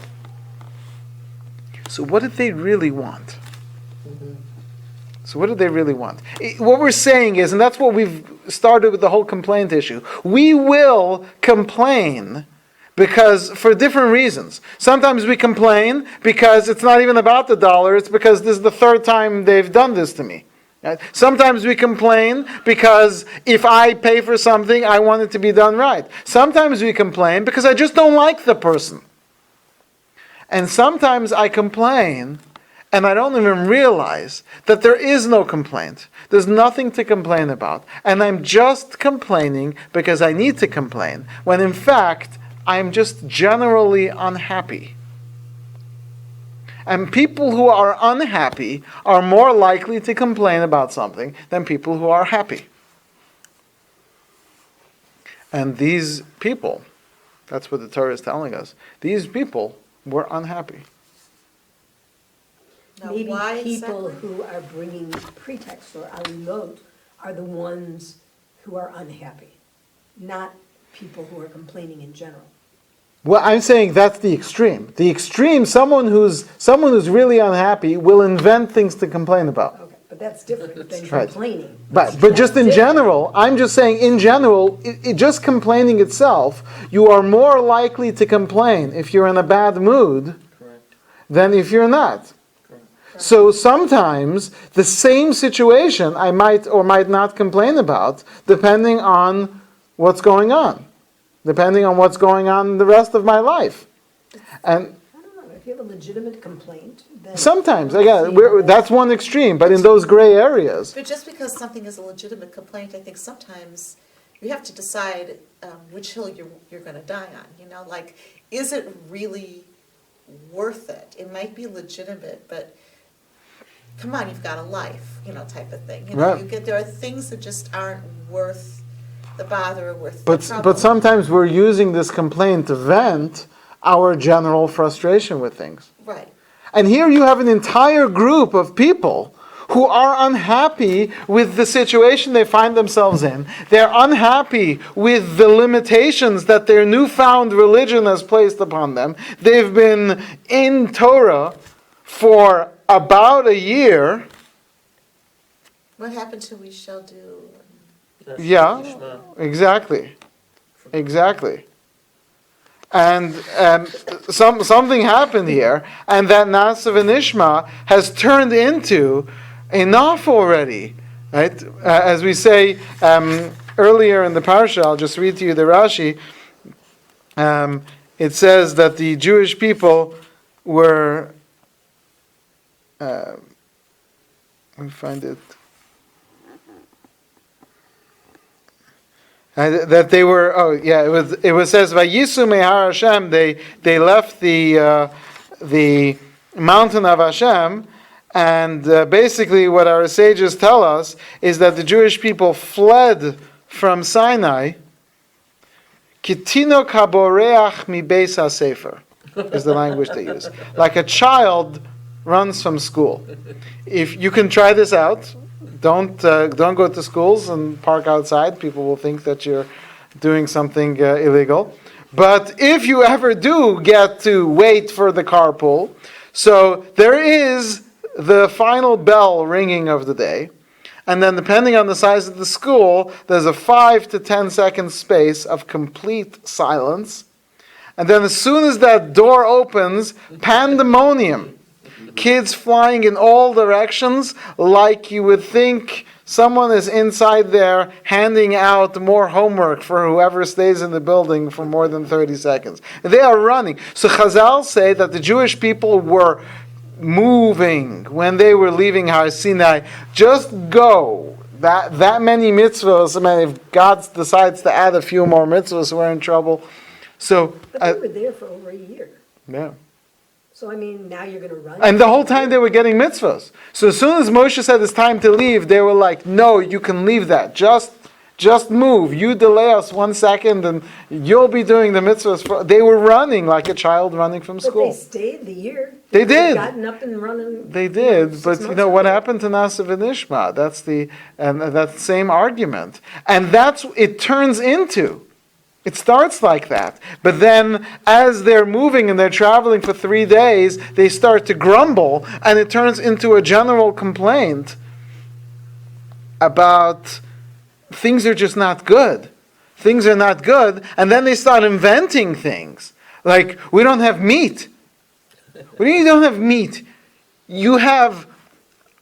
[SPEAKER 1] So what did they really want? What we're saying is, and that's what we've started with the whole complaint issue, we will complain because for different reasons. Sometimes we complain because it's not even about the dollar, it's because this is the third time they've done this to me. Right? Sometimes we complain because if I pay for something, I want it to be done right. Sometimes we complain because I just don't like the person. And sometimes I complain and I don't even realize that there is no complaint. There's nothing to complain about. And I'm just complaining because I need to complain, when in fact, I'm just generally unhappy. And people who are unhappy are more likely to complain about something than people who are happy. And these people, that's what the Torah is telling us, these people were unhappy.
[SPEAKER 2] Now,
[SPEAKER 4] maybe
[SPEAKER 2] why
[SPEAKER 4] people
[SPEAKER 2] exactly?
[SPEAKER 4] who are bringing pretext or alilot are the ones who are unhappy, not people who are complaining in general.
[SPEAKER 1] Well, I'm saying that's the extreme. The extreme, someone who's really unhappy will invent things to complain about.
[SPEAKER 4] Okay, but that's different than
[SPEAKER 1] Right.
[SPEAKER 4] complaining.
[SPEAKER 1] But just in general, I'm just saying in general, just complaining itself, you are more likely to complain if you're in a bad mood
[SPEAKER 3] Correct.
[SPEAKER 1] than if you're not.
[SPEAKER 3] Correct.
[SPEAKER 1] So sometimes the same situation I might or might not complain about, depending on what's going on. Depending on what's going on in the rest of my life. And
[SPEAKER 4] I don't know, if you have a legitimate complaint, then.
[SPEAKER 1] sometimes,
[SPEAKER 4] I don't
[SPEAKER 1] again,
[SPEAKER 4] see
[SPEAKER 1] that's one extreme, but in those gray areas.
[SPEAKER 2] But just because something is a legitimate complaint, I think sometimes you have to decide which hill you're going to die on. You know, like, is it really worth it? It might be legitimate, but come on, you've got a life, you know, type of thing. You know,
[SPEAKER 1] Right.
[SPEAKER 2] there are things that just aren't worth the bother, or worth the trouble.
[SPEAKER 1] But sometimes we're using this complaint to vent our general frustration with things.
[SPEAKER 2] Right.
[SPEAKER 1] And here you have an entire group of people who are unhappy with the situation they find themselves in. They're unhappy with the limitations that their newfound religion has placed upon them. They've been in Torah for about a year.
[SPEAKER 2] What happened to we shall do?
[SPEAKER 1] Yeah,
[SPEAKER 3] Ishma.
[SPEAKER 1] exactly. And something happened here, and that Nasav and Ishma has turned into enough already, right? As we say earlier in the parsha, I'll just read to you the Rashi. It says that the Jewish people were. Let me find it. That they were, it was says Vayisu Mehar Hashem. They left the mountain of Hashem, and basically what our sages tell us is that the Jewish people fled from Sinai. Kitino kaboreach mi beis hasefer is the language they use. Like a child runs from school. If you can try this out. Don't go to schools and park outside. People will think that you're doing something illegal. But if you ever do get to wait for the carpool, so there is the final bell ringing of the day, and then depending on the size of the school, there's a 5 to 10 second space of complete silence. And then as soon as that door opens, pandemonium. Kids flying in all directions, like you would think someone is inside there handing out more homework for whoever stays in the building for more than 30 seconds. They are running. So Chazal say that the Jewish people were moving when they were leaving Har Sinai. Just go. That many mitzvahs, I mean, if God decides to add a few more mitzvahs, we're in trouble. So,
[SPEAKER 4] But they were there for over a year.
[SPEAKER 1] yeah.
[SPEAKER 4] So, I mean, now you're going to run.
[SPEAKER 1] And the whole time they were getting mitzvahs. So as soon as Moshe said it's time to leave, they were like, no, you can leave that. Just move. You delay us 1 second and you'll be doing the mitzvahs. They were running like a child running from school.
[SPEAKER 4] But they stayed the year.
[SPEAKER 1] They
[SPEAKER 4] They'd
[SPEAKER 1] did.
[SPEAKER 4] gotten up and running.
[SPEAKER 1] They did,
[SPEAKER 4] 6
[SPEAKER 1] but
[SPEAKER 4] months
[SPEAKER 1] what
[SPEAKER 4] ago.
[SPEAKER 1] happened to Nasav and Ishma? That's that same argument. And it turns into. It starts like that. But then, as they're moving and they're traveling for 3 days, they start to grumble, and it turns into a general complaint about things are just not good. Things are not good, and then they start inventing things. Like, we don't have meat. What do you mean you don't have meat? You have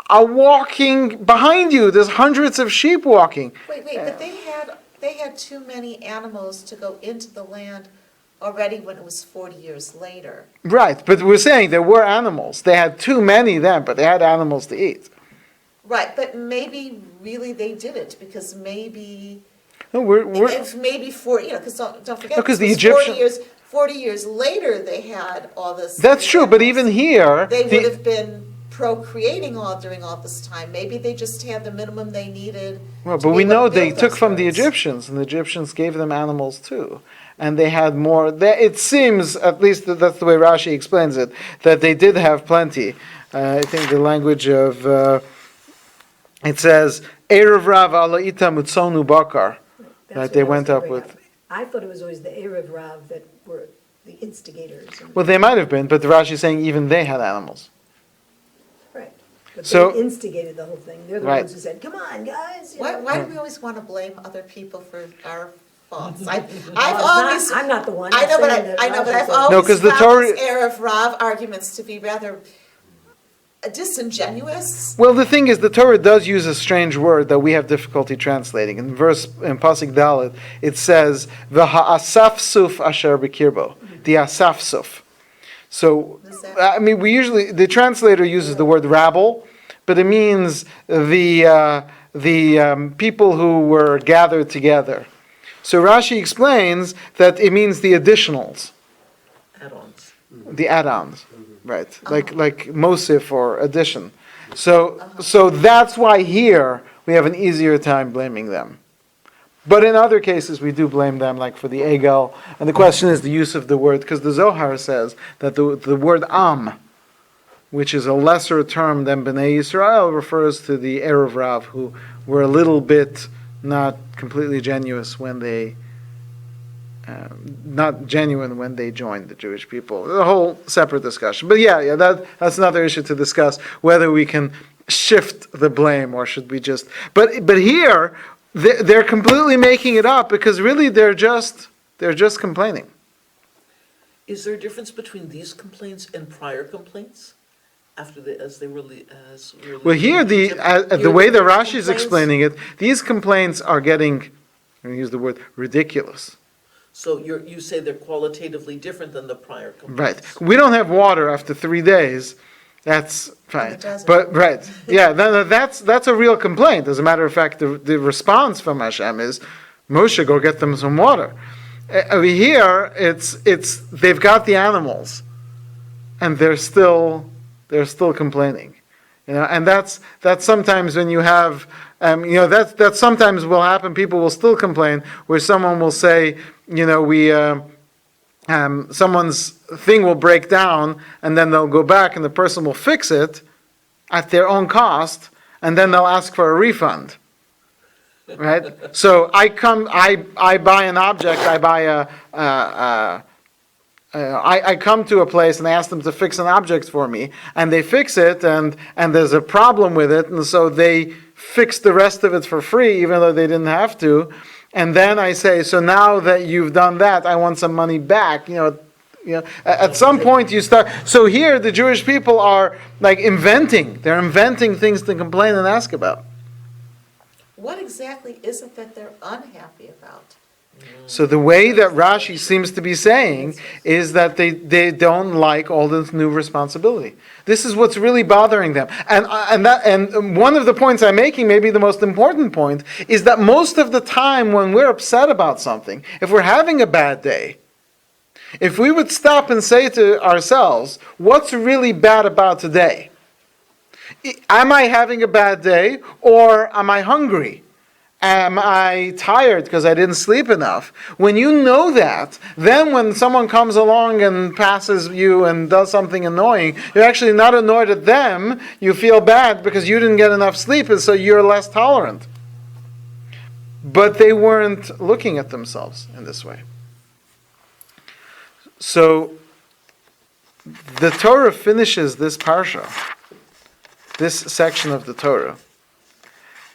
[SPEAKER 1] a walking behind you. There's hundreds of sheep walking.
[SPEAKER 2] Wait, but they had too many animals to go into the land already when it was 40 years later.
[SPEAKER 1] Right, but we're saying there were animals. They had too many then, but they had animals to eat.
[SPEAKER 2] Right, but maybe really they didn't, because maybe
[SPEAKER 1] No,
[SPEAKER 2] if maybe because don't forget,
[SPEAKER 1] No, 'cause the
[SPEAKER 2] it was
[SPEAKER 1] Egyptian-
[SPEAKER 2] 40 years later they had all this.
[SPEAKER 1] That's true, but even here,
[SPEAKER 2] They would have been procreating during all this time. Maybe they just had the minimum they needed.
[SPEAKER 1] well,
[SPEAKER 2] to
[SPEAKER 1] but
[SPEAKER 2] be
[SPEAKER 1] we
[SPEAKER 2] able to
[SPEAKER 1] know they
[SPEAKER 2] build
[SPEAKER 1] took
[SPEAKER 2] those
[SPEAKER 1] from the
[SPEAKER 2] roads.
[SPEAKER 1] Egyptians, and the Egyptians gave them animals too. And they had more. It seems, at least that's the way Rashi explains it, that they did have plenty. I think the language of it says Erev Rav ala ita mutzonu bakar.
[SPEAKER 4] That's
[SPEAKER 1] Right,
[SPEAKER 4] what
[SPEAKER 1] they
[SPEAKER 4] I was
[SPEAKER 1] went
[SPEAKER 4] gonna
[SPEAKER 1] up
[SPEAKER 4] bring
[SPEAKER 1] with.
[SPEAKER 4] I thought it was always the Erev Rav that were the instigators.
[SPEAKER 1] Well, they might have been, but the Rashi is saying even they had animals.
[SPEAKER 4] Right. But
[SPEAKER 1] So-
[SPEAKER 4] they instigated the whole thing. They're the
[SPEAKER 1] Right.
[SPEAKER 4] ones who said, come on, guys.
[SPEAKER 2] Why do we always want to blame other people for our faults? I've
[SPEAKER 4] Well,
[SPEAKER 2] always.
[SPEAKER 4] I'm not the one.
[SPEAKER 2] I know, but
[SPEAKER 4] saying that
[SPEAKER 2] I know, but
[SPEAKER 4] Rashi
[SPEAKER 2] I've
[SPEAKER 4] said-
[SPEAKER 2] always
[SPEAKER 1] No, 'cause the
[SPEAKER 2] found
[SPEAKER 1] Torah-
[SPEAKER 2] this air of Rav arguments to be rather disingenuous.
[SPEAKER 1] Well, the thing is, the Torah does use a strange word that we have difficulty translating. In Pasuk Dalet, it says, "V'ha'asafsuf asher b'kirbo," the asafsuf. So,
[SPEAKER 2] What is that?
[SPEAKER 1] I mean, the translator uses the word rabble, but it means the people who were gathered together. So Rashi explains that it means the additionals,
[SPEAKER 3] Add-ons.
[SPEAKER 1] the add-ons, right? Like Mosif or addition. So that's why here we have an easier time blaming them. But in other cases we do blame them, like for the Egel. And the question is the use of the word, because the Zohar says that the word Am, which is a lesser term than Bnei Yisrael, refers to the Erev Rav, who were a little bit not completely genuine when they joined the Jewish people. A whole separate discussion. But that's another issue to discuss, whether we can shift the blame or should we just. But here they're completely making it up because really they're just complaining.
[SPEAKER 3] Is there a difference between these complaints and prior complaints? As they were
[SPEAKER 1] Well, here the way the Rashi is explaining it, these complaints are getting, I'm going to use the word, ridiculous.
[SPEAKER 3] So you say they're qualitatively different than the prior
[SPEAKER 1] Right.
[SPEAKER 3] complaints?
[SPEAKER 1] We don't have water after 3 days. That's fine.
[SPEAKER 2] desert.
[SPEAKER 1] But right, that's a real complaint. As a matter of fact, the response from Hashem is, Moshe, go get them some water. Over here, it's they've got the animals, and they're still complaining, and that's sometimes when you have, that sometimes will happen. People will still complain, where someone will say, someone's thing will break down, and then they'll go back, and the person will fix it at their own cost, and then they'll ask for a refund. Right? So I buy an object, I come to a place and I ask them to fix an object for me, and they fix it, and there's a problem with it, and so they fix the rest of it for free, even though they didn't have to. And then I say, so now that you've done that, I want some money back. At some point you start. So here the Jewish people are like inventing. They're inventing things to complain and ask about.
[SPEAKER 2] What exactly is it that they're unhappy about?
[SPEAKER 1] So the way that Rashi seems to be saying is that they don't like all this new responsibility. This is what's really bothering them. And one of the points I'm making, maybe the most important point, is that most of the time when we're upset about something, if we're having a bad day, if we would stop and say to ourselves, what's really bad about today? Am I having a bad day, or am I hungry? Am I tired because I didn't sleep enough? When you know that, then when someone comes along and passes you and does something annoying, you're actually not annoyed at them. You feel bad because you didn't get enough sleep, and so you're less tolerant. But they weren't looking at themselves in this way. So the Torah finishes this parsha, this section of the Torah,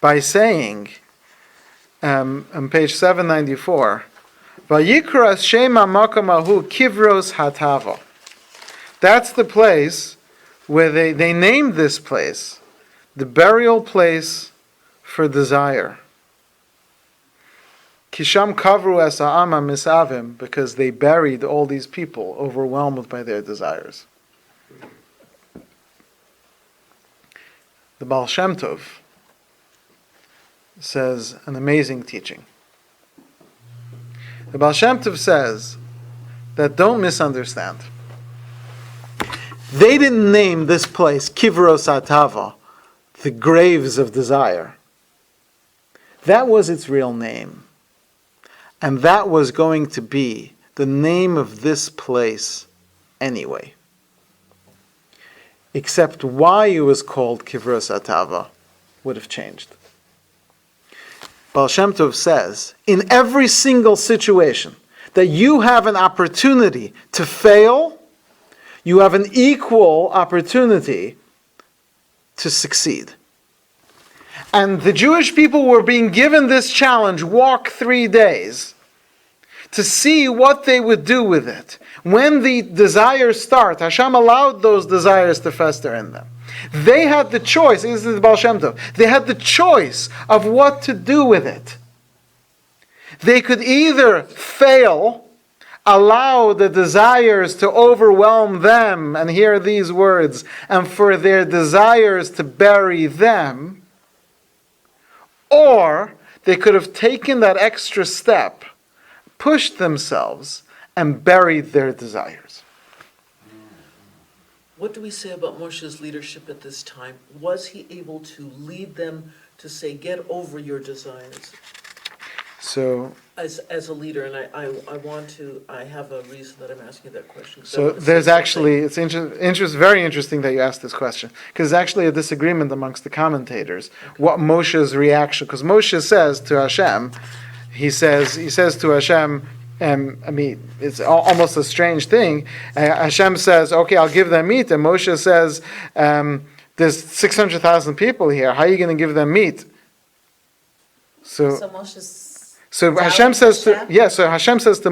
[SPEAKER 1] by saying, on page 794, Vayikras Shema Makamahu Kivros Hatava. That's the place where they named this place the burial place for desire. Kisham Kavru Es Ha'ama Misavim, because they buried all these people overwhelmed by their desires. The Baal Shem Tov says an amazing teaching. The Baal Shem Tov says that don't misunderstand. They didn't name this place Kivros Hatava, the graves of desire. That was its real name. And that was going to be the name of this place anyway. Except why it was called Kivros Hatava would have changed. Baal Shem Tov says, in every single situation that you have an opportunity to fail, you have an equal opportunity to succeed. And the Jewish people were being given this challenge, walk 3 days, to see what they would do with it. When the desires start, Hashem allowed those desires to fester in them. They had the choice, this is the Baal Shem Tov, they had the choice of what to do with it. They could either fail, allow the desires to overwhelm them, and hear these words, and for their desires to bury them, or they could have taken that extra step, pushed themselves, and buried their desires.
[SPEAKER 3] What do we say about Moshe's leadership at this time? Was he able to lead them to say, get over your desires
[SPEAKER 1] So
[SPEAKER 3] as a leader? And I have a reason that I'm asking that question. 'Cause I
[SPEAKER 1] So
[SPEAKER 3] want to say
[SPEAKER 1] there's
[SPEAKER 3] something.
[SPEAKER 1] actually, it's very interesting that you asked this question, because there's actually a disagreement amongst the commentators, what Moshe's reaction, because Moshe says to Hashem, he says to Hashem, it's almost a strange thing, Hashem says, okay, I'll give them meat, and Moshe says, there's 600,000 people here, how are you going to give them meat? So Hashem says to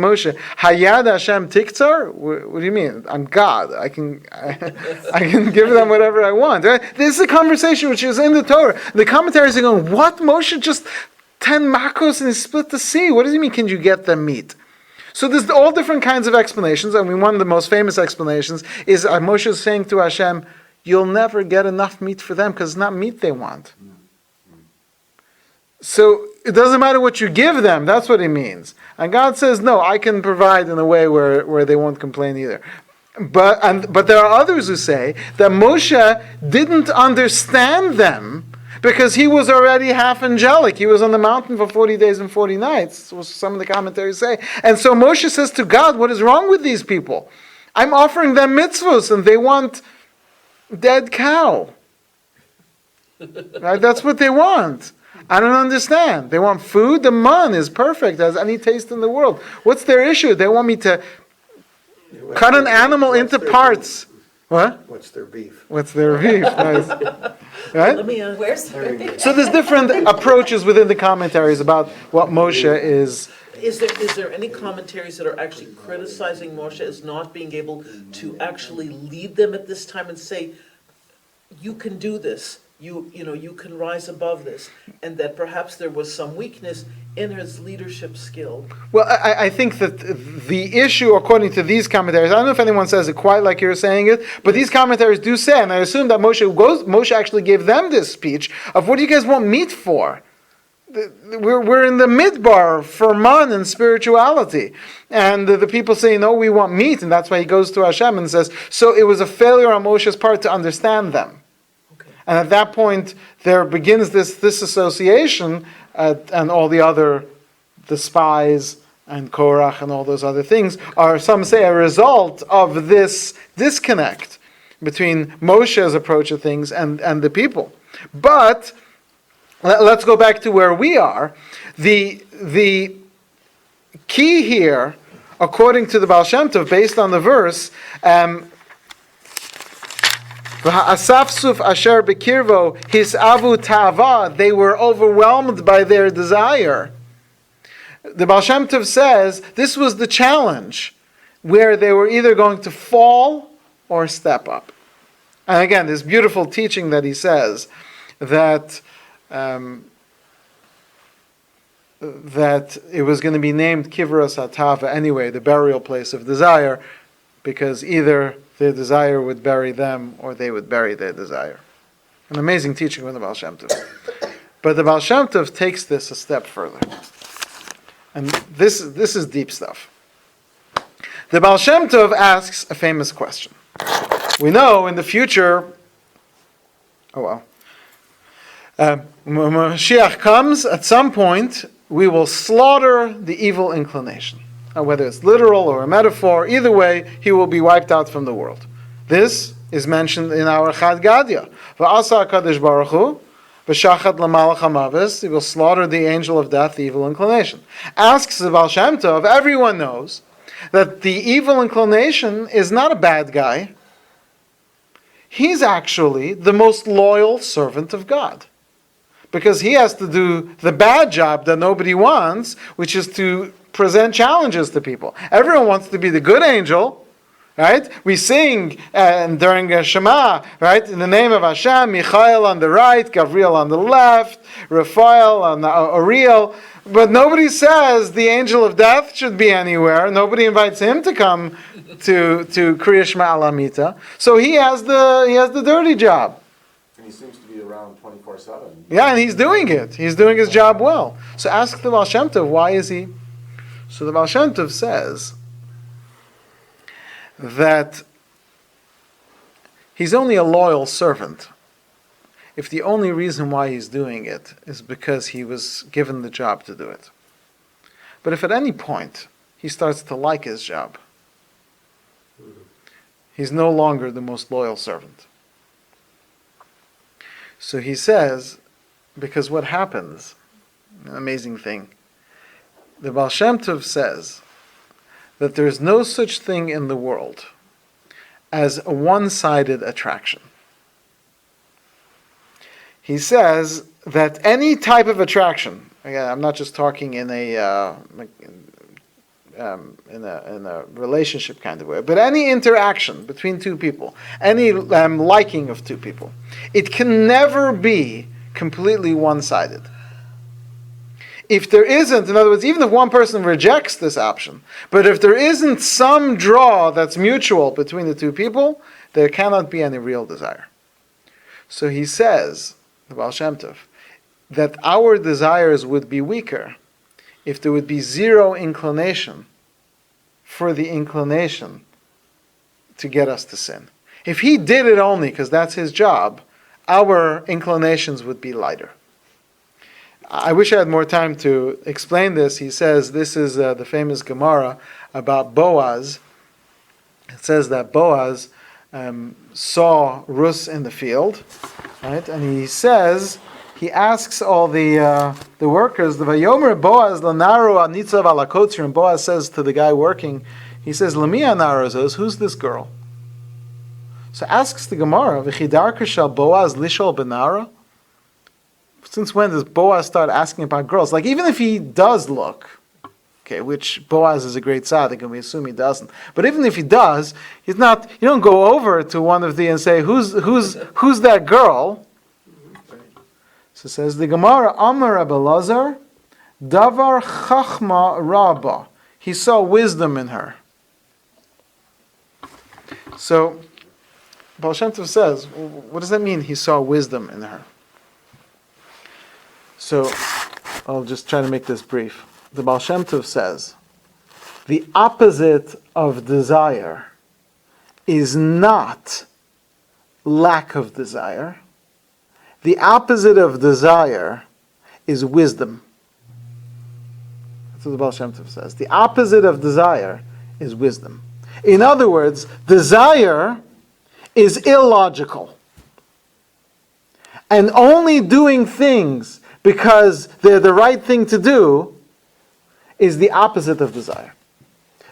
[SPEAKER 1] Moshe, Hayad Hashem tiktzar? What do you mean? I'm God. I can give them whatever I want. Right? This is a conversation which is in the Torah. The commentaries are going, what? Moshe just 10 makos and he split the sea. What does he mean? Can you get them meat? So there's all different kinds of explanations. I mean, one of the most famous explanations is Moshe is saying to Hashem, you'll never get enough meat for them because it's not meat they want. So it doesn't matter what you give them, that's what he means. And God says, no, I can provide in a way where they won't complain either. But there are others who say that Moshe didn't understand them because he was already half angelic. He was on the mountain for 40 days and 40 nights, what some of the commentaries say. And so Moshe says to God, what is wrong with these people? I'm offering them mitzvahs and they want dead cow. Right? That's what they want. I don't understand. They want food. The man is perfect, has any taste in the world. What's their issue? They want me to cut an animal into parts. What?
[SPEAKER 5] What's their beef?
[SPEAKER 1] What's their beef? Nice. Right?
[SPEAKER 3] Let me ask.
[SPEAKER 2] Where's the
[SPEAKER 1] So there's different approaches within the commentaries about what Moshe is.
[SPEAKER 3] Is there any commentaries that are actually criticizing Moshe as not being able to actually lead them at this time and say, you can do this, you can rise above this, and that perhaps there was some weakness in his leadership skill?
[SPEAKER 1] Well, I think that the issue, according to these commentaries, I don't know if anyone says it quite like you're saying it, but these commentaries do say, and I assume that Moshe actually gave them this speech of, what do you guys want meat for? We're in the midbar for man and spirituality. And the people say, no, we want meat, and that's why he goes to Hashem and says, so it was a failure on Moshe's part to understand them.
[SPEAKER 3] Okay.
[SPEAKER 1] And at that point, there begins this association, and all the spies and Korach and all those other things are, some say, a result of this disconnect between Moshe's approach of things and the people. But let's go back to where we are. The key here, according to the Baal Shem Tov, based on the verse, Asafsuf asher bekirvo his avu tava, they were overwhelmed by their desire. The Baal Shem Tov says this was the challenge, where they were either going to fall or step up. And again, this beautiful teaching that he says that that it was going to be named Kivras Hatava anyway, the burial place of desire, because either their desire would bury them or they would bury their desire. An amazing teaching from the Baal Shem Tov. But the Baal Shem Tov takes this a step further. And this is deep stuff. The Baal Shem Tov asks a famous question. We know in the future, when Mashiach comes, at some point, we will slaughter the evil inclination. Whether it's literal or a metaphor, either way, he will be wiped out from the world. This is mentioned in our Chad Gadya. V'asa HaKadosh Baruch Hu, B'shachat l'malach hamavis, he will slaughter the angel of death, the evil inclination. Asks the Baal Shem Tov, everyone knows that the evil inclination is not a bad guy. He's actually the most loyal servant of God. Because he has to do the bad job that nobody wants, which is to present challenges to people. Everyone wants to be the good angel, right? We sing during Shema, right? In the name of Hashem, Michael on the right, Gabriel on the left, Raphael on the Uriel. But nobody says the angel of death should be anywhere. Nobody invites him to come to Kriya Shema Alamita. So he has the dirty job.
[SPEAKER 7] And he seems to be around 24/7.
[SPEAKER 1] Yeah, and he's doing it. He's doing his job well. So ask the Baal Shem Tov, why is he? So the Baal Shem Tov says that he's only a loyal servant if the only reason why he's doing it is because he was given the job to do it. But if at any point he starts to like his job, he's no longer the most loyal servant. So he says, because what happens, an amazing thing, the Baal Shem Tov says that there is no such thing in the world as a one-sided attraction. He says that any type of attraction, again, I'm not just talking in a relationship kind of way, but any interaction between two people, any liking of two people, it can never be completely one-sided. If there isn't, in other words, even if one person rejects this option, but if there isn't some draw that's mutual between the two people, there cannot be any real desire. So he says, the Baal Shem Tov, that our desires would be weaker if there would be zero inclination for the inclination to get us to sin. If he did it only because that's his job, our inclinations would be lighter. I wish I had more time to explain this. He says, this is the famous Gemara about Boaz. It says that Boaz saw Rus in the field, right? And he says, he asks all the workers, the Vayomer Boaz Lanaru Anitzav Alakotzir, and Boaz says to the guy working, he says, Lami Anarazos, who's this girl? So asks the Gemara, V'chidarka shal Boaz lishol benara? Since when does Boaz start asking about girls? Like, even if he does look, okay, which Boaz is a great tzaddik, and we assume he doesn't. But even if he does, he's not. You don't go over to one of the and say, "Who's that girl?" So says the Gemara, Amar Rabbi Lazar, Davar Chachma Rabba. He saw wisdom in her. So Baal Shem Tov says, what does that mean? He saw wisdom in her. So I'll just try to make this brief. The Baal Shem Tov says, the opposite of desire is not lack of desire. The opposite of desire is wisdom. That's what the Baal Shem Tov says. The opposite of desire is wisdom. In other words, desire is illogical. And only doing things because they're the right thing to do is the opposite of desire.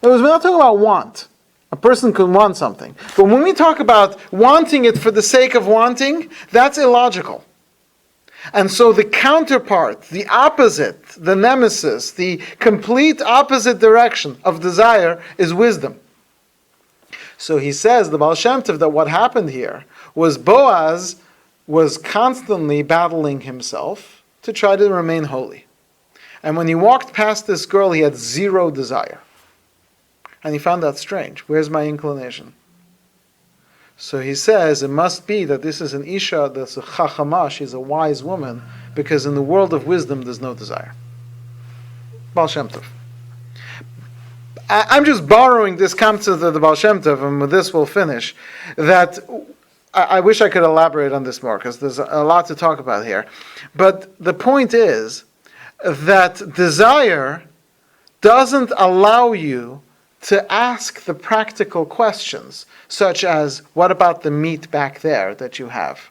[SPEAKER 1] In other words, we're not talking about want. A person can want something. But when we talk about wanting it for the sake of wanting, that's illogical. And so the counterpart, the opposite, the nemesis, the complete opposite direction of desire is wisdom. So he says, the Baal Shem Tov, that what happened here was Boaz was constantly battling himself to try to remain holy. And when he walked past this girl, he had zero desire. And he found that strange. Where's my inclination? So he says, it must be that this is an Isha that's a Chachama, she's a wise woman, because in the world of wisdom there's no desire. Baal Shem Tov. I'm just borrowing this concept of the Baal Shem Tov, and with this we'll finish, that I wish I could elaborate on this more, because there's a lot to talk about here. But the point is that desire doesn't allow you to ask the practical questions, such as, what about the meat back there that you have?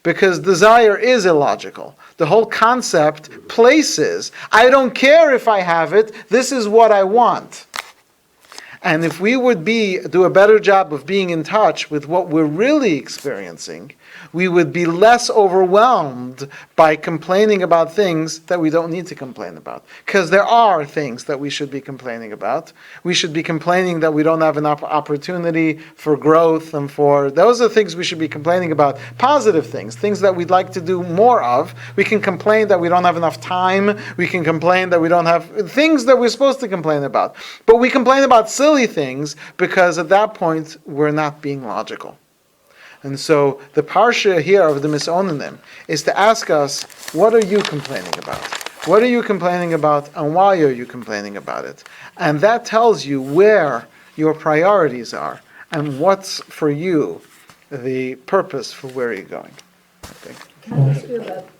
[SPEAKER 1] because desire is illogical. The whole concept places, I don't care if I have it, this is what I want. And if we would do a better job of being in touch with what we're really experiencing, we would be less overwhelmed by complaining about things that we don't need to complain about. Because there are things that we should be complaining about. We should be complaining that we don't have enough opportunity for growth and those are things we should be complaining about. Positive things that we'd like to do more of. We can complain that we don't have enough time. We can complain that we don't have things that we're supposed to complain about. But we complain about silly things because at that point we're not being logical. And so the parsha here of the Misonanim is to ask us, what are you complaining about? What are you complaining about and why are you complaining about it? And that tells you where your priorities are and what's for you the purpose for where you're going. Okay.
[SPEAKER 4] Can I ask you about